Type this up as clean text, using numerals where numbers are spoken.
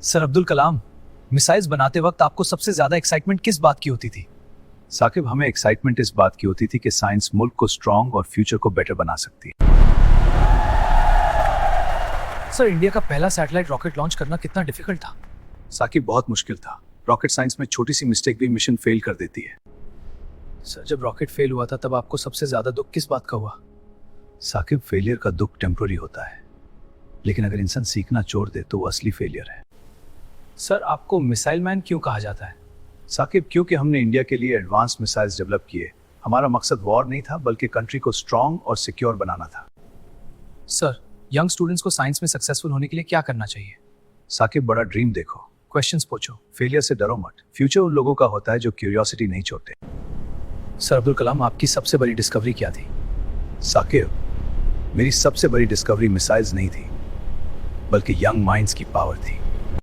Sir Abdul Kalam, missiles बनाते वक्त आपको सबसे ज्यादा एक्साइटमेंट किस बात की होती थी? साकिब, हमें एक्साइटमेंट इस बात की होती थी कि साइंस मुल्क को स्ट्रांग और फ्यूचर को बेटर बना सकती है। सर इंडिया का पहला सैटेलाइट रॉकेट लॉन्च करना कितना डिफिकल्ट था? साकिब, बहुत मुश्किल था। रॉकेट साइंस में छोटी सी मिस्टेक भी मिशन फेल कर देती है। सर जब रॉकेट फेल हुआ था तब आपको सबसे ज्यादा दुख किस बात का हुआ? साकिब, फेलियर का दुख टेम्पररी होता है, लेकिन अगर इंसान सीखना छोड़ दे तो वो असली फेलियर है। सर आपको मिसाइल मैन क्यों कहा जाता है? साकिब, क्योंकि हमने इंडिया के लिए एडवांस मिसाइल्स डेवलप किए। हमारा मकसद वॉर नहीं था, बल्कि कंट्री को स्ट्रांग और सिक्योर बनाना था। सर यंग स्टूडेंट्स को साइंस में सक्सेसफुल होने के लिए क्या करना चाहिए? साकिब, बड़ा ड्रीम देखो, क्वेश्चंस पूछो। फेलियर से डरो मत। फ्यूचर उन लोगों का होता है जो क्यूरियोसिटी नहीं छोड़ते। सर अब्दुल कलाम, आपकी सबसे बड़ी डिस्कवरी क्या थी? साकिब, मेरी सबसे बड़ी डिस्कवरी मिसाइल्स नहीं थी, बल्कि यंग माइंड्स की पावर थी।